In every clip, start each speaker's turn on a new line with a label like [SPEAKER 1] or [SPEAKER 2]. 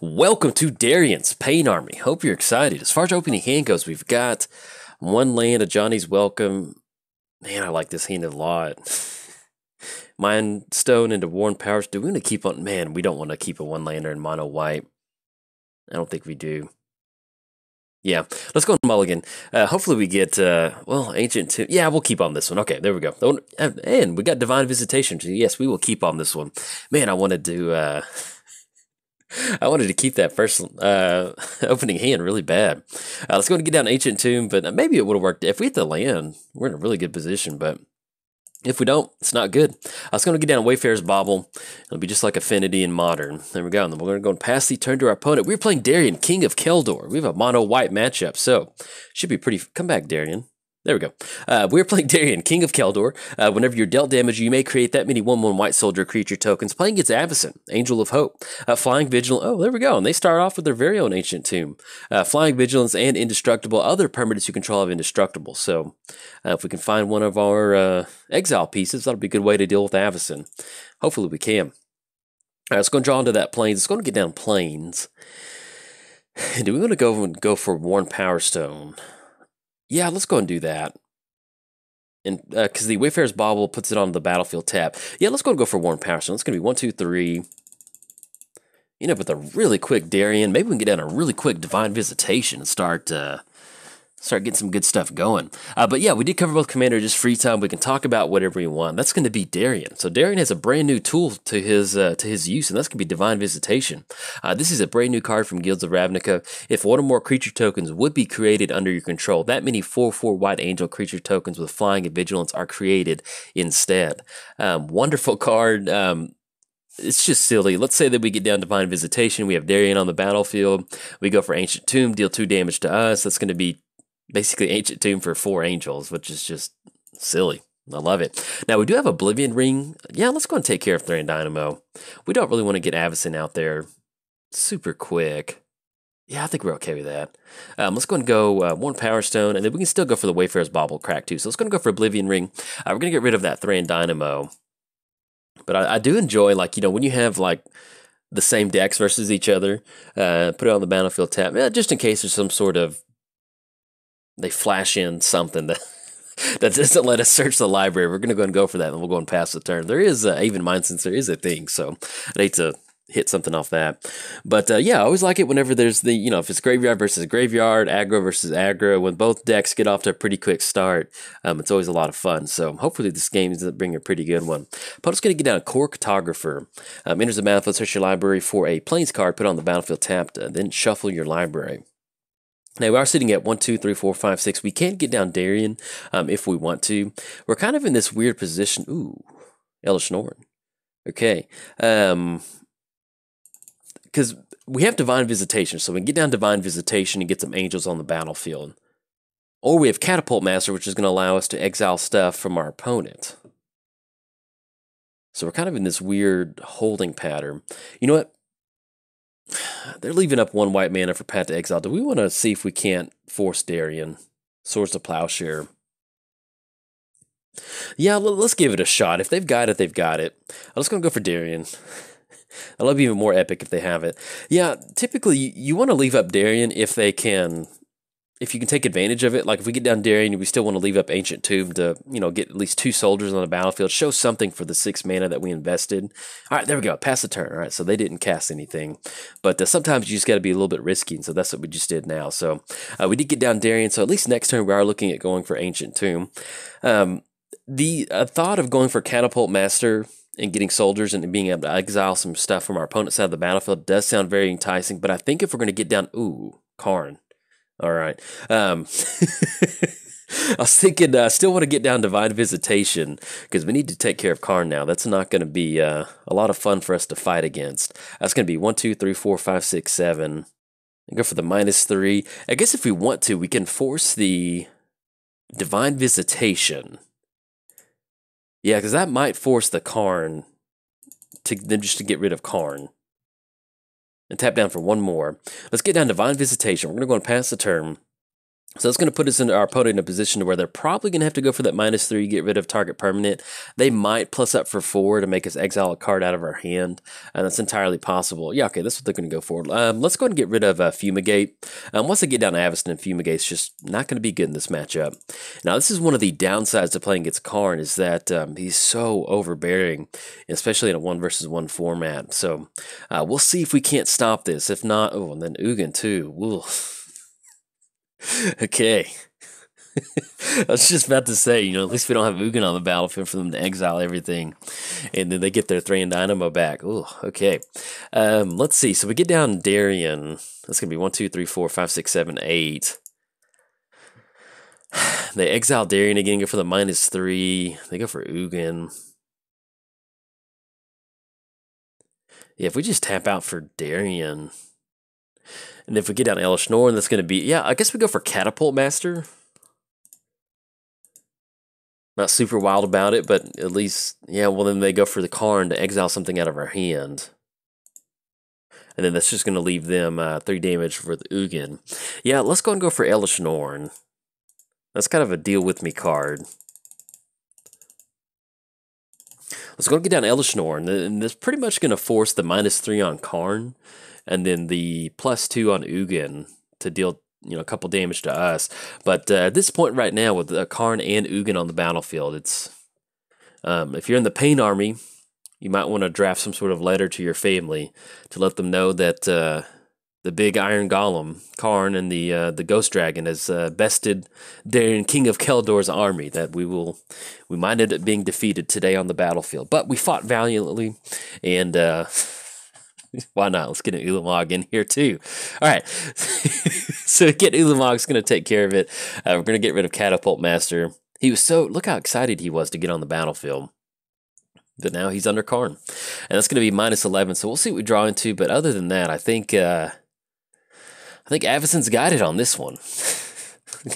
[SPEAKER 1] Welcome to Darien's Pain Army. Hope you're excited. As far as opening hand goes, we've got one land of Johnny's Welcome. Man, I like this hand a lot. Mind Stone into Worn Powers. Do we want to keep on? Man, we don't want to keep a one-lander in mono white. I don't think we do. Yeah, let's go mulligan. Hopefully we get, Ancient Tomb. Yeah, we'll keep on this one. Okay, there we go. And we got Divine Visitation. So yes, we will keep on this one. Man, I wanted to keep that first opening hand really bad. Let's go and get down Ancient Tomb, but maybe it would have worked. If we hit the land, we're in a really good position, but if we don't, it's not good. I was going to get down Wayfarer's Bauble. It'll be just like Affinity and Modern. There we go. And then we're going to go and pass the turn to our opponent. We're playing Darien, King of Keldor. We have a mono-white matchup, so should be pretty... Come back, Darien. There we go. We're playing Darien, King of Keldor. Whenever you're dealt damage, you may create that many 1/1 white soldier creature tokens. Playing against Avacyn, Angel of Hope. Flying Vigilant. Oh, there we go. And they start off with their very own Ancient Tomb. Flying Vigilance and Indestructible. Other permanents you control have Indestructible. So if we can find one of our exile pieces, that'll be a good way to deal with Avacyn. Hopefully we can. All right, let's go and draw into that Plains. Let's go and get down Plains. Do we want to go for Worn Power Stone? Yeah, let's go and do that. And because the Wayfarer's Bauble puts it on the battlefield tap. Yeah, let's go for Worn Power Stone. It's going to be 1, 2, 3. You know, with a really quick Darien, maybe we can get down a really quick Divine Visitation and start getting some good stuff going. But yeah, we did cover both Commander, just free time. We can talk about whatever we want. That's going to be Darien. So Darien has a brand new tool to his use, and that's going to be Divine Visitation. This is a brand new card from Guilds of Ravnica. If one or more creature tokens would be created under your control, that many 4/4 white angel creature tokens with flying and vigilance are created instead. Wonderful card. It's just silly. Let's say that we get down Divine Visitation. We have Darien on the battlefield. We go for Ancient Tomb, deal 2 damage to us. That's going to be basically Ancient Tomb for 4 angels, which is just silly. I love it. Now, we do have Oblivion Ring. Yeah, let's go and take care of Therian Dynamo. We don't really want to get Avacyn out there super quick. Yeah, I think we're okay with that. Let's go and go 1 Power Stone, and then we can still go for the Wayfarer's Bauble crack too. So let's go and go for Oblivion Ring. We're going to get rid of that Therian Dynamo. But I do enjoy, like, you know, when you have, like, the same decks versus each other, put it on the battlefield tap, just in case there's some sort of they flash in something that doesn't let us search the library. We're going to go and go for that, and we'll go and pass the turn. There is even mine, since there is a thing, so I'd hate to hit something off that. But yeah, I always like it whenever there's the, you know, if it's graveyard versus graveyard, aggro versus aggro, when both decks get off to a pretty quick start, it's always a lot of fun. So hopefully this game is bringing a pretty good one. Opponent's going to get down a Core Cartographer. Enters the battlefield, search your library for a Plains card, put it on the battlefield tapped, then shuffle your library. Now, we are sitting at 1, 2, 3, 4, 5, 6. We can get down Darien if we want to. We're kind of in this weird position. Ooh, Elvish Norn. Okay. Because we have Divine Visitation, so we can get down Divine Visitation and get some angels on the battlefield. Or we have Catapult Master, which is going to allow us to exile stuff from our opponent. So we're kind of in this weird holding pattern. You know what? They're leaving up 1 white mana for Path to Exile. Do we want to see if we can't force Darien? Swords to Plowshare. Yeah, let's give it a shot. If they've got it, they've got it. I'm just going to go for Darien. That'll be even more epic if they have it. Yeah, typically you want to leave up Darien if they can, if you can take advantage of it. Like if we get down Darien, we still want to leave up Ancient Tomb to, you know, get at least 2 soldiers on the battlefield. Show something for the 6 mana that we invested. All right, there we go. Pass the turn. All right, so they didn't cast anything. But sometimes you just got to be a little bit risky, and so that's what we just did now. So we did get down Darien, so at least next turn we are looking at going for Ancient Tomb. The thought of going for Catapult Master and getting soldiers and being able to exile some stuff from our opponent's side of the battlefield does sound very enticing, but I think if we're going to get down... Ooh, Karn. All right. I was thinking, I still want to get down Divine Visitation, because we need to take care of Karn now. That's not going to be a lot of fun for us to fight against. That's going to be 1, 2, 3, 4, 5, 6, 7. And go for the -3. I guess if we want to, we can force the Divine Visitation. Yeah, because that might force the Karn to them just to get rid of Karn. And tap down for 1 more. Let's get down Divine Visitation. We're going to go and pass the turn. So that's going to put us in our opponent in a position where they're probably going to have to go for that -3, get rid of target permanent. They might plus up for 4 to make us exile a card out of our hand, and that's entirely possible. Yeah, okay, that's what they're going to go for. Let's go ahead and get rid of Fumigate. Once they get down to Avacyn, Fumigate's just not going to be good in this matchup. Now, this is one of the downsides to playing against Karn, is that he's so overbearing, especially in a 1-versus-1 format. So we'll see if we can't stop this. If not, oh, and then Ugin too. Ooh. Okay. I was just about to say, you know, at least we don't have Ugin on the battlefield for them to exile everything. And then they get their 3 and Dynamo back. Ooh, okay. Let's see. So we get down Darien. That's going to be 1, 2, 3, 4, 5, 6, 7, 8. They exile Darien again, go for the -3. They go for Ugin. Yeah, if we just tap out for Darien. And if we get down Elish Norn, that's going to be, yeah, I guess we go for Catapult Master. Not super wild about it, but at least, yeah, well, then they go for the Karn to exile something out of our hand. And then that's just going to leave them 3 damage for the Ugin. Yeah, let's go and go for Elish Norn. That's kind of a deal with me card. Let's go and get down Elish Norn, and that's pretty much going to force the -3 on Karn, and then the +2 on Ugin to deal, you know, a couple damage to us. But at this point right now, with Karn and Ugin on the battlefield, it's if you're in the Pain Army, you might want to draft some sort of letter to your family to let them know that the big Iron Golem, Karn, and the Ghost Dragon has bested Darien, King of Keldor's army. That we might end up being defeated today on the battlefield, but we fought valiantly, and why not? Let's get an Ulamog in here too. All right, so get Ulamog's going to take care of it. We're going to get rid of Catapult Master. He was look how excited he was to get on the battlefield. But now he's under Karn, and that's going to be -11. So we'll see what we draw into. But other than that, I think Avacyn's got it on this one.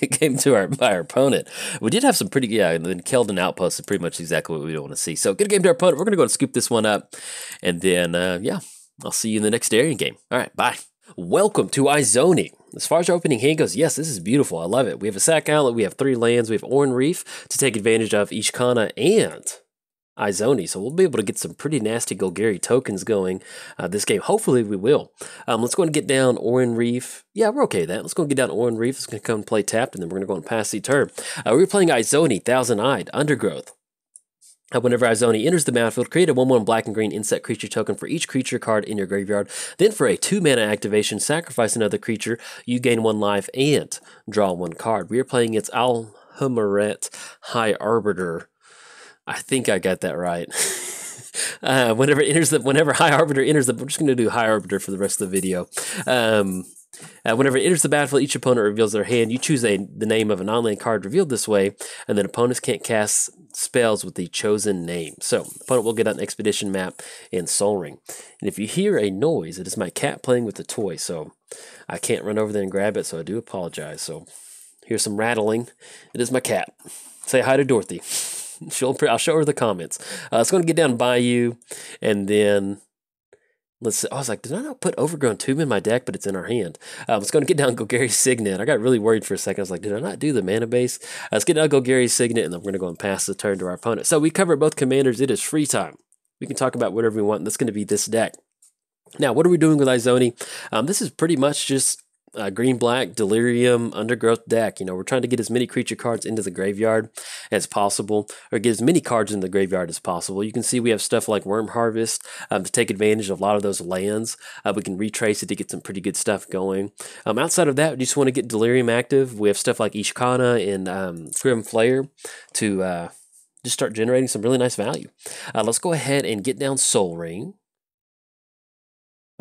[SPEAKER 1] It came to by our opponent. We did have some pretty, yeah, and then Keldon Outpost is pretty much exactly what we want to see. So good game to our opponent. We're going to go and scoop this one up, and then yeah, I'll see you in the next Darien game. All right, bye. Welcome to Izoni. As far as our opening hand goes, yes, this is beautiful. I love it. We have a sack outlet. We have 3 lands. We have Oran Reef to take advantage of Ishkana and Izoni, so we'll be able to get some pretty nasty Golgari tokens going this game. Hopefully we will. Let's go and get down Oran Reef. Yeah, we're okay with that. Let's go and get down Oran Reef. It's going to come and play tapped, and then we're going to go and pass the turn. We're playing Izoni, Thousand-Eyed, Undergrowth. Whenever Izoni enters the battlefield, create a 1/1 black and green insect creature token for each creature card in your graveyard. Then for a 2-mana activation, sacrifice another creature. You gain 1 life and draw 1 card. We are playing its Alhumaret High Arbiter. I think I got that right. Whenever High Arbiter enters we're just going to do High Arbiter for the rest of the video. Whenever it enters the battlefield, each opponent reveals their hand. You choose the name of a non-land card revealed this way, and then opponents can't cast spells with the chosen name. So, opponent will get out an Expedition map and Sol Ring. And if you hear a noise, it is my cat playing with the toy. So, I can't run over there and grab it, so I do apologize. So, here's some rattling. It is my cat. Say hi to Dorothy. I'll show her the comments. It's going to get down Bayou, and then let's see. I was like, did I not put Overgrown Tomb in my deck? But it's in our hand. It's going to get down Golgari's Signet. I got really worried for a second. I was like, did I not do the mana base? Let's get down Golgari's Signet, and then we're going to go and pass the turn to our opponent. So we cover both commanders. It is free time. We can talk about whatever we want, and that's going to be this deck. Now, what are we doing with Izoni? This is pretty much just green-black Delirium Undergrowth deck. You know, we're trying to get as many creature cards into the graveyard as possible, or get as many cards in the graveyard as possible. You can see we have stuff like Worm Harvest to take advantage of a lot of those lands. We can retrace it to get some pretty good stuff going. Outside of that, we just want to get Delirium active. We have stuff like Ishkana and Grim Flare to just start generating some really nice value. Let's go ahead and get down Sol Ring.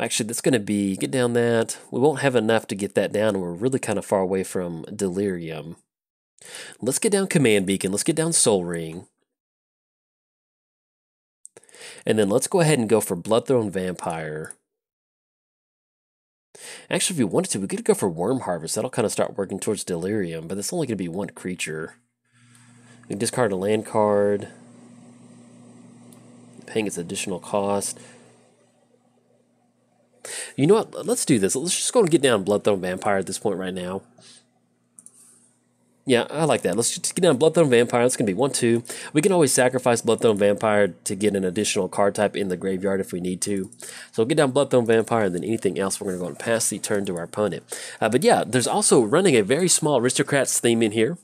[SPEAKER 1] Actually, that's going to be, get down that. We won't have enough to get that down, and we're really kind of far away from Delirium. Let's get down Command Beacon. Let's get down Sol Ring. And then let's go ahead and go for Bloodthrone Vampire. Actually, if we wanted to, we could go for Worm Harvest. That'll kind of start working towards Delirium, but it's only going to be 1 creature. We can discard a land card, paying its additional cost. You know what? Let's do this. Let's just go and get down Bloodthrone Vampire at this point right now. Yeah, I like that. Let's just get down Bloodthorn Vampire. That's going to be 1-2. We can always sacrifice Bloodthorn Vampire to get an additional card type in the graveyard if we need to. So we'll get down Bloodthorn Vampire, and then anything else we're going to go and pass the turn to our opponent. But yeah, there's also running a very small Aristocrats theme in here.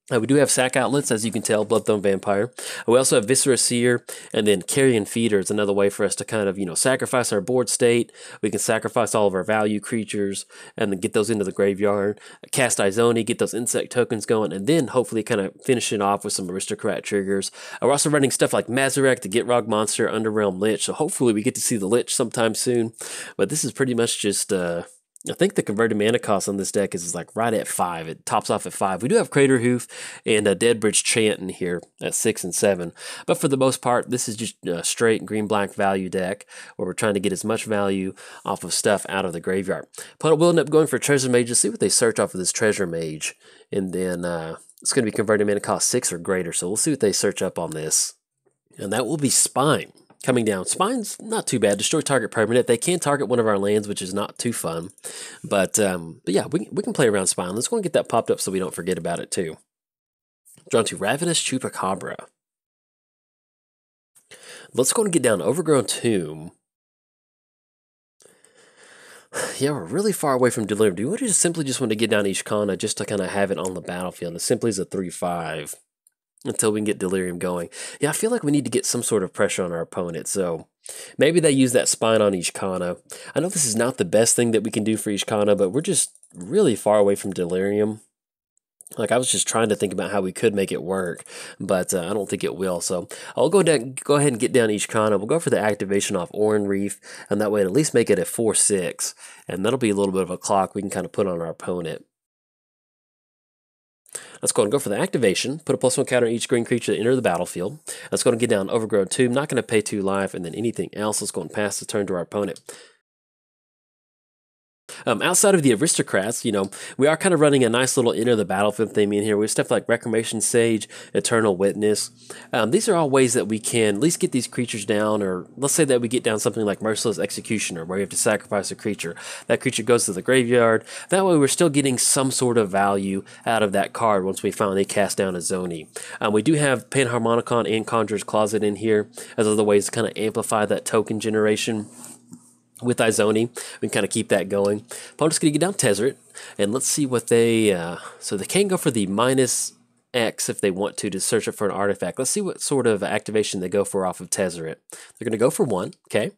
[SPEAKER 1] We do have sack outlets, as you can tell, Bloodthorn Vampire. We also have Viscera Seer, and then Carrion Feeder is another way for us to kind of, sacrifice our board state. We can sacrifice all of our value creatures, and then get those into the graveyard. Cast Izoni, get those insect tokens going, and then hopefully kind of finish it off with some Aristocrat triggers. We're also running stuff like Mazarek, the Gitrog Monster, Underrealm Lich, so hopefully we get to see the Lich sometime soon. But this is pretty much just... I think the converted mana cost on this deck is like right at 5. It tops off at 5. We do have Crater Hoof and Deadbridge Chant in here at 6 and 7. But for the most part, this is just a straight green-black value deck where we're trying to get as much value off of stuff out of the graveyard. Opponent will end up going for Treasure Mage. Let's see what they search off of this Treasure Mage. And then it's going to be converted mana cost 6 or greater. So we'll see what they search up on this. And that will be Spine. Coming down. Spine's not too bad. Destroy target permanent. They can target one of our lands, which is not too fun. But yeah, we can play around Spine. Let's go and get that popped up so we don't forget about it too. Drawn to Ravenous Chupacabra. Let's go and get down Overgrown Tomb. Yeah, we're really far away from Delirium. Do we simply just want to get down Ishkana just to kind of have it on the battlefield? It simply is a 3/5. Until we can get Delirium going. Yeah, I feel like we need to get some sort of pressure on our opponent, so maybe they use that Spine on Ishkana. I know this is not the best thing that we can do for Ishkana, but we're just really far away from Delirium. Like, I was just trying to think about how we could make it work, but I don't think it will, so I'll go ahead and get down Ishkana. We'll go for the activation off Oran Reef, and that way at least make it a 4/6, and that'll be a little bit of a clock we can kind of put on our opponent. Let's go and go for the activation. Put a +1 counter on each green creature that enter the battlefield. Let's go and get down Overgrown Tomb. Not going to pay 2 life, and then anything else. Let's go and pass the turn to our opponent. Outside of the Aristocrats, we are kind of running a nice little enter the battlefield theme in here. We have stuff like Reclamation Sage, Eternal Witness. These are all ways that we can at least get these creatures down, or let's say that we get down something like Merciless Executioner, where we have to sacrifice a creature. That creature goes to the graveyard. That way we're still getting some sort of value out of that card once we finally cast down Izoni. We do have Panharmonicon and Conjurer's Closet in here as other ways to kind of amplify that token generation. With Izoni, we can kind of keep that going. Opponent's going to get down Tezzeret, and let's see what they... so they can go for the -X if they want to search it for an artifact. Let's see what sort of activation they go for off of Tezzeret. They're going to go for 1, okay?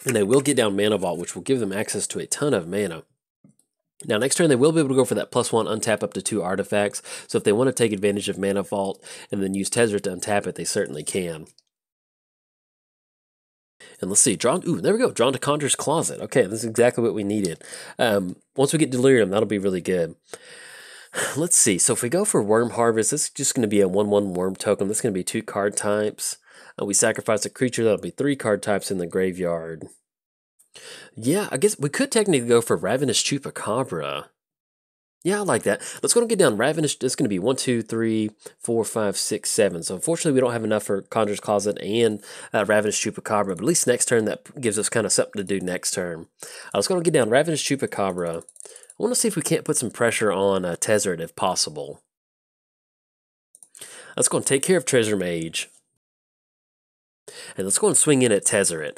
[SPEAKER 1] And they will get down Mana Vault, which will give them access to a ton of mana. Now, next turn, they will be able to go for that +1 untap up to 2 artifacts. So if they want to take advantage of Mana Vault and then use Tezzeret to untap it, they certainly can. And let's see, there we go, drawn to Conjurer's Closet. Okay, this is exactly what we needed. Once we get Delirium, that'll be really good. Let's see, so if we go for Worm Harvest, this is just going to be a 1/1 worm token. This is going to be 2 card types. We sacrifice a creature, that'll be 3 card types in the graveyard. Yeah, I guess we could technically go for Ravenous Chupacabra. Yeah, I like that. Let's go and get down Ravenous. It's going to be 1, 2, 3, 4, 5, 6, 7. So unfortunately, we don't have enough for Conjurer's Closet and Ravenous Chupacabra. But at least next turn, that gives us kind of something to do next turn. Let's go and get down Ravenous Chupacabra. I want to see if we can't put some pressure on Tezzeret if possible. Let's go and take care of Treasure Mage. And let's go and swing in at Tezzeret.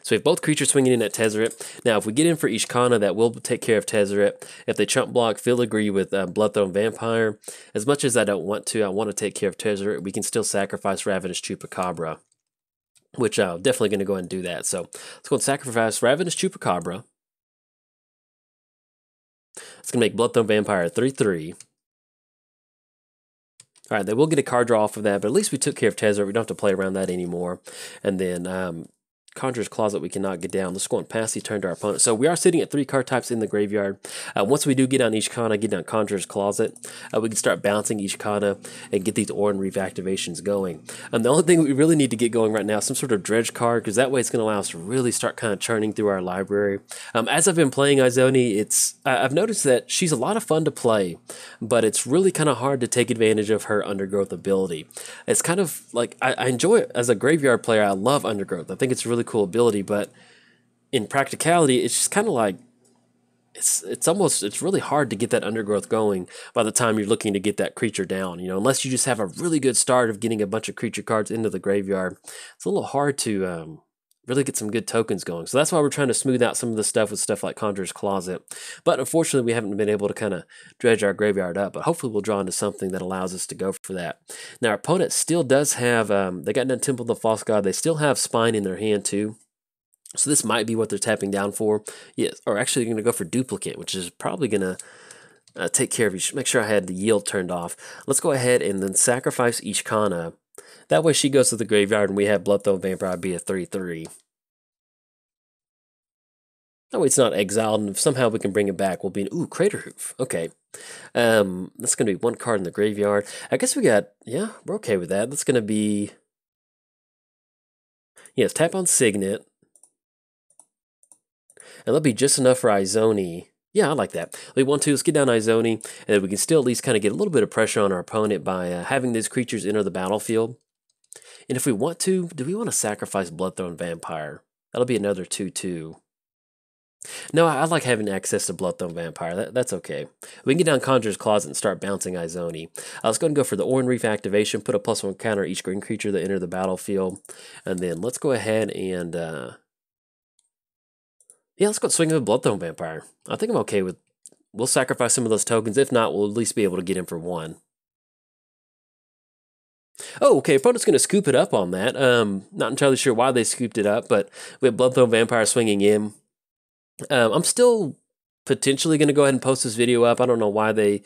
[SPEAKER 1] So we have both creatures swinging in at Tezzeret. Now, if we get in for Ishkana, that will take care of Tezzeret. If they chump block, filigree with Bloodthorn Vampire. As much as I don't want to, I want to take care of Tezzeret. We can still sacrifice Ravenous Chupacabra, which I'm definitely going to go ahead and do that. So let's go and sacrifice Ravenous Chupacabra. It's going to make Bloodthorn Vampire 3/3. All right, they will get a card draw off of that, but at least we took care of Tezzeret. We don't have to play around that anymore. And then Conjurer's Closet we cannot get down. Let's go and pass the turn to our opponent. So we are sitting at 3 card types in the graveyard. Once we do get down Ishkana, get down Conjurer's Closet, we can start bouncing Ishkana and get these Oran Reef activations going. The only thing we really need to get going right now is some sort of dredge card, because that way it's going to allow us to really start kind of churning through our library. As I've been playing Izoni, I've noticed that she's a lot of fun to play, but it's really kind of hard to take advantage of her Undergrowth ability. It's kind of like, I enjoy it as a graveyard player. I love Undergrowth. I think it's a really cool ability, but in practicality, it's just kind of like, it's really hard to get that undergrowth going by the time you're looking to get that creature down. You know, unless you just have a really good start of getting a bunch of creature cards into the graveyard, it's a little hard to really get some good tokens going. So that's why we're trying to smooth out some of the stuff with stuff like Conjurer's Closet. But unfortunately, we haven't been able to kind of dredge our graveyard up. But hopefully, we'll draw into something that allows us to go for that. Now, our opponent still does have they got done Temple of the False God. They still have Spine in their hand too. So this might be what they're tapping down for. Yes, or actually they're going to go for Duplicate, which is probably going to take care of you. Make sure I had the yield turned off. Let's go ahead and then sacrifice Ishkana. That way she goes to the graveyard and we have Bloodthorn Vampire be a 3/3. That way it's not exiled, and if somehow we can bring it back, we'll be ooh, Crater Hoof. Okay. That's going to be one card in the graveyard. I guess we got, yeah, we're okay with that. That's going to be, yes, tap on Signet. And that'll be just enough for Izoni. Yeah, I like that. We want to, let's get down Izoni, and then we can still at least kind of get a little bit of pressure on our opponent by having these creatures enter the battlefield. And if we want to, do we want to sacrifice Bloodthorn Vampire? That'll be another 2/2. No, I like having access to Bloodthorn Vampire. That's okay. We can get down Conjurer's Closet and start bouncing Izoni. Let's go and go for the Oran Reef activation, put a +1 counter each green creature that enter the battlefield. And then let's go ahead and yeah, let's go swing with Bloodthorn Vampire. I think I'm okay with, we'll sacrifice some of those tokens. If not, we'll at least be able to get him for 1. Oh, okay, opponent's going to scoop it up on that. Not entirely sure why they scooped it up, but we have Bloodthorn Vampire swinging in. I'm still potentially going to go ahead and post this video up. I don't know why they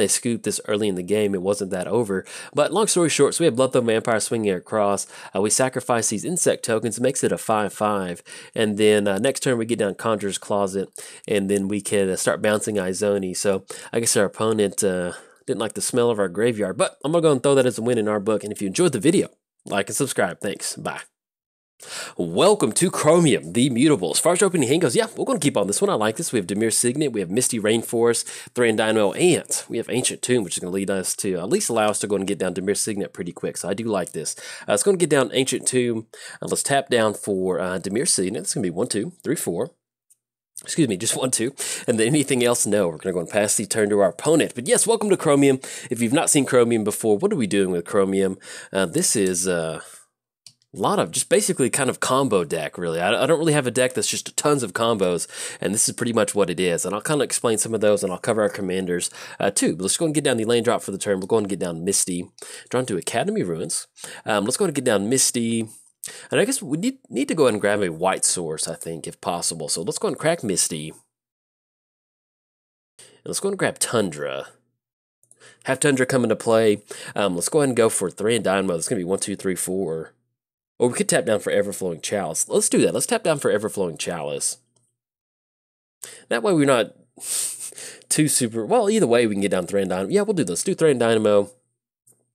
[SPEAKER 1] scooped this early in the game. It wasn't that over. But long story short, so we have Bloodthorn Vampire swinging across. We sacrifice these insect tokens. It makes it a 5/5. And then next turn we get down Conjurer's Closet. And then we can start bouncing Izoni. So I guess our opponent didn't like the smell of our graveyard. But I'm going to go and throw that as a win in our book. And if you enjoyed the video, like and subscribe. Thanks. Bye. Welcome to Chromium, the Mutable. As far as our opening hand goes, yeah, we're going to keep on this one. I like this. We have Dimir Signet, we have Misty Rainforest, Thran Dynamo, and we have Ancient Tomb, which is going to lead us to, at least allow us to go and get down Dimir Signet pretty quick. So I do like this. Let's go and get down Ancient Tomb. Let's tap down for Dimir Signet. It's going to be 1, 2, 3, 4. Excuse me, just 1, 2. And then anything else, no. We're going to go and pass the turn to our opponent. But yes, welcome to Chromium. If you've not seen Chromium before, what are we doing with Chromium? This is a lot of just basically kind of combo deck, really. I don't really have a deck that's just tons of combos, and this is pretty much what it is. And I'll kind of explain some of those, and I'll cover our commanders too. But let's go and get down the lane drop for the turn. We'll go and get down Misty. Drawn to Academy Ruins. Let's go and get down Misty. And I guess we need to go ahead and grab a white source, I think, if possible. So let's go and crack Misty. And let's go and grab Tundra. Have Tundra come into play. Let's go ahead and go for Thran Dynamo. It's going to be 1, 2, 3, 4. Or we could tap down for Everflowing Chalice. Let's do that. Let's tap down for Everflowing Chalice. That way we're not too super... Well, either way we can get down Thran Dynamo. Yeah, we'll do this. Do Thran Dynamo.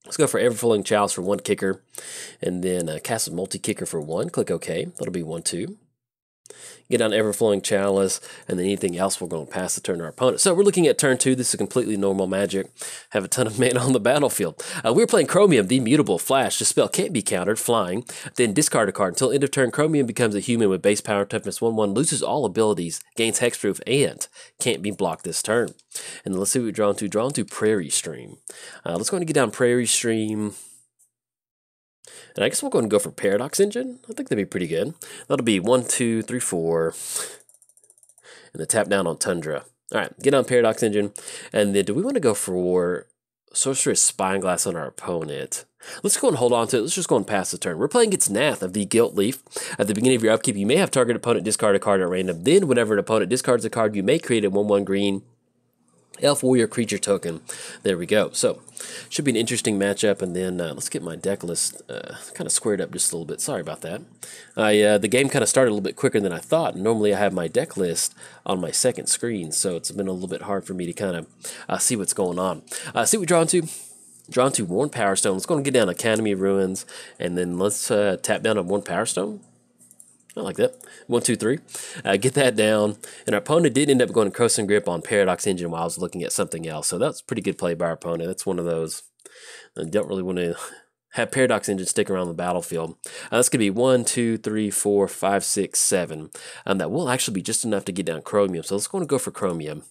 [SPEAKER 1] Let's go for Everflowing Chalice for 1 kicker. And then cast a multi-kicker for 1. Click OK. That'll be 1, 2. Get down Everflowing Chalice, and then anything else we're going to pass the turn to our opponent. So we're looking at turn 2. This is completely normal Magic. Have a ton of mana on the battlefield. We're playing Chromium, the Mutable Flash. This spell can't be countered, flying. Then discard a card. Until end of turn, Chromium becomes a human with base power, toughness 1/1, loses all abilities, gains hexproof, and can't be blocked this turn. And then let's see what we're drawn to. Drawn to Prairie Stream. Let's go and get down Prairie Stream. And I guess we'll go and go for Paradox Engine. I think that'd be pretty good. That'll be 1, 2, 3, 4. And then tap down on Tundra. All right, get on Paradox Engine. And then do we want to go for Sorceress Spyglass on our opponent? Let's go and hold on to it. Let's just go and pass the turn. We're playing against Nath of the Gilt Leaf. At the beginning of your upkeep, you may have target opponent discard a card at random. Then whenever an opponent discards a card, you may create a 1/1 green Elf Warrior creature token. There we go. So, should be an interesting matchup. And then let's get my deck list kind of squared up just a little bit. Sorry about that. The game kind of started a little bit quicker than I thought. Normally, I have my deck list on my second screen, so it's been a little bit hard for me to kind of see what's going on. See what we're drawn to. Drawn to Worn Power Stone. Let's go and get down Academy Ruins, and then let's tap down on Worn Power Stone. I like that. 1, 2, 3. Get that down. And our opponent did end up going to Cross and Grip on Paradox Engine while I was looking at something else. So that's pretty good play by our opponent. That's one of those I don't really want to have Paradox Engine stick around the battlefield. That's going to be 1, 2, 3, 4, 5, 6, 7. That will actually be just enough to get down Chromium. So let's go for Chromium.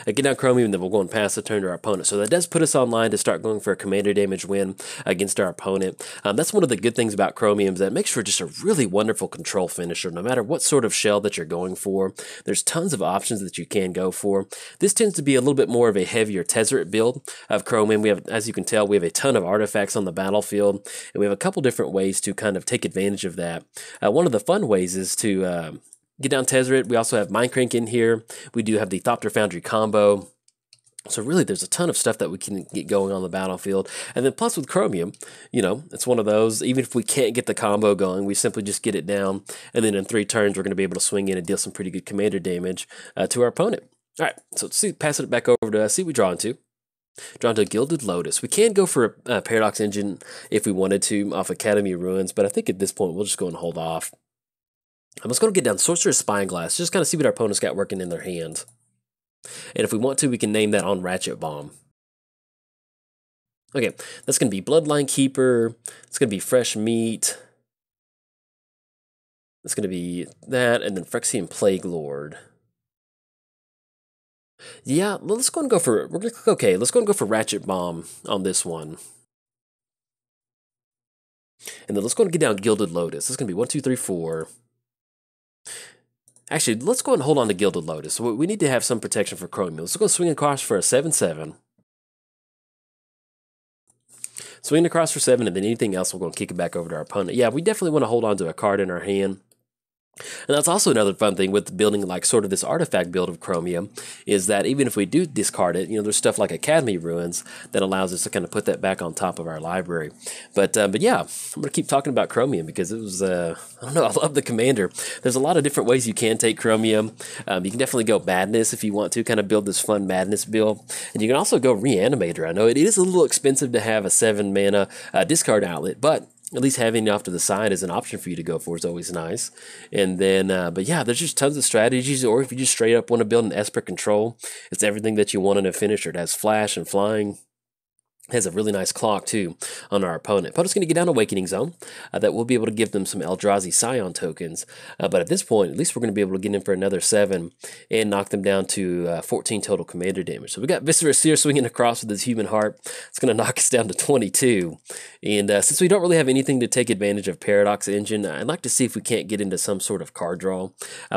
[SPEAKER 1] Get down Chromium, and then we'll go and pass the turn to our opponent. So that does put us online to start going for a commander damage win against our opponent. That's one of the good things about Chromium, is that it makes for just a really wonderful control finisher. No matter what sort of shell that you're going for, there's tons of options that you can go for. This tends to be a little bit more of a heavier Tezzeret build of Chromium. We have, as you can tell, we have a ton of artifacts on the battlefield, and we have a couple different ways to kind of take advantage of that. One of the fun ways is to get down Tezzeret. We also have Mindcrank in here. We do have the Thopter Foundry combo. So really, there's a ton of stuff that we can get going on the battlefield. And then plus with Chromium, you know, it's one of those, even if we can't get the combo going, we simply just get it down. And then in 3 turns, we're going to be able to swing in and deal some pretty good commander damage to our opponent. All right, so let's see, pass it back over to see what we draw into. Drawn to Gilded Lotus. We can go for a Paradox Engine if we wanted to off Academy Ruins, but I think at this point, we'll just go and hold off. I'm just going to get down Sorcerer's Spyglass, just kind of see what our opponent's got working in their hand. And if we want to, we can name that on Ratchet Bomb. Okay, that's going to be Bloodline Keeper. It's going to be Fresh Meat. It's going to be that, and then Phyrexian Plague Lord. Yeah, let's go and go for, okay, let's go and go for Ratchet Bomb on this one. And then let's go and get down Gilded Lotus. It's going to be 1, 2, 3, 4. Actually, let's go and hold on to Gilded Lotus. So we need to have some protection for Chromium. Let's go swing across for a 7/7. Swing across for 7, and then anything else, we'll go and kick it back over to our opponent. Yeah, we definitely want to hold on to a card in our hand. And that's also another fun thing with building like sort of this artifact build of Chromium, is that even if we do discard it, you know, there's stuff like Academy Ruins that allows us to kind of put that back on top of our library. But yeah, I'm going to keep talking about Chromium because it was, I don't know, I love the commander. There's a lot of different ways you can take Chromium. You can definitely go Madness if you want to kind of build this fun Madness build. And you can also go Reanimator. I know it is a little expensive to have a 7 mana discard outlet, but at least having it off to the side as an option for you to go for is always nice. And then, but yeah, there's just tons of strategies. Or if you just straight up want to build an Esper Control, it's everything that you want in a finisher. It has flash and flying. Has a really nice clock, too, on our opponent. Opponent's going to get down Awakening Zone. That will be able to give them some Eldrazi Scion tokens. But at this point, at least we're going to be able to get in for another 7 and knock them down to 14 total commander damage. So we got Viscera Seer swinging across with his Human Heart. It's going to knock us down to 22. And since we don't really have anything to take advantage of Paradox Engine, I'd like to see if we can't get into some sort of card draw.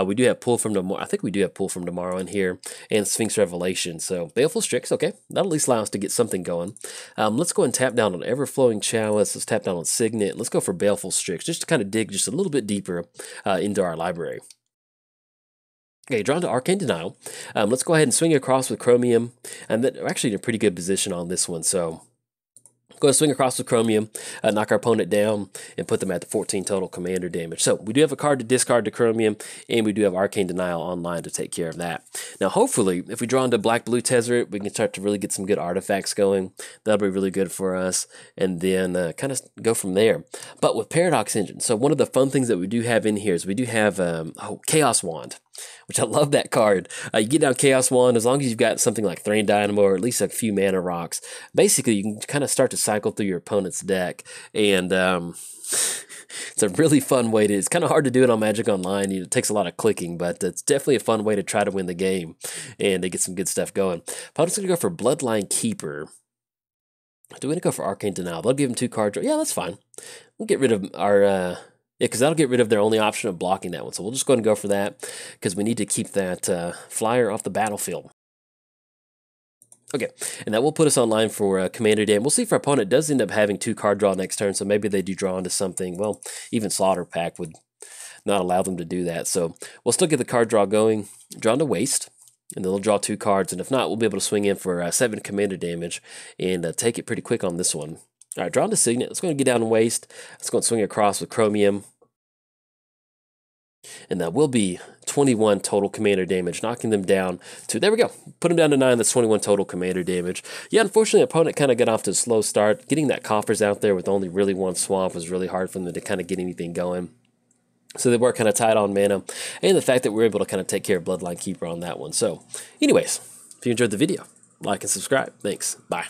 [SPEAKER 1] We do have Pull from Tomorrow. I think we do have Pull from Tomorrow in here. And Sphinx Revelation. So Baleful Strix, okay. That'll at least allow us to get something going. Let's go and tap down on Everflowing Chalice. Let's tap down on Signet. Let's go for Baleful Strix, just to kind of dig just a little bit deeper into our library. Okay, drawn to Arcane Denial. Let's go ahead and swing across with Chromium. And we're actually in a pretty good position on this one, so go ahead and swing across with Chromium, knock our opponent down, and put them at the 14 total commander damage. So we do have a card to discard to Chromium, and we do have Arcane Denial online to take care of that. Now, hopefully, if we draw into Black-Blue Tezzeret, we can start to really get some good artifacts going. That'll be really good for us, and then kind of go from there. But with Paradox Engine, so one of the fun things that we do have in here is we do have Chaos Wand, which I love that card. You get down Chaos Wand, as long as you've got something like Thrain Dynamo or at least a few mana rocks, basically you can kind of start to cycle through your opponent's deck, and it's a really fun way to, it's kind of hard to do it on Magic Online. It takes a lot of clicking, but it's definitely a fun way to try to win the game and to get some good stuff going. Opponent's going to go for Bloodline Keeper. Do we want to go for Arcane Denial? They'll give him 2 cards. Yeah, that's fine. We'll get rid of our... yeah, because that'll get rid of their only option of blocking that one. So we'll just go ahead and go for that because we need to keep that flyer off the battlefield. Okay, and that will put us online for Commander Day. And we'll see if our opponent does end up having 2 card draw next turn. So maybe they do draw into something. Well, even Slaughter Pact would not allow them to do that. So we'll still get the card draw going. Draw into Waste. And then they'll draw 2 cards. And if not, we'll be able to swing in for 7 commander damage and take it pretty quick on this one. All right, drawn to Signet. Let's go and get down and Waste. Let's go and swing across with Chromium. And that will be 21 total commander damage, knocking them down to, there we go, put them down to 9, that's 21 total commander damage. Yeah, unfortunately, the opponent kind of got off to a slow start. Getting that Coffers out there with only really 1 swamp was really hard for them to kind of get anything going. So they were kind of tight on mana, and the fact that we were able to kind of take care of Bloodline Keeper on that one. So anyways, if you enjoyed the video, like and subscribe. Thanks. Bye.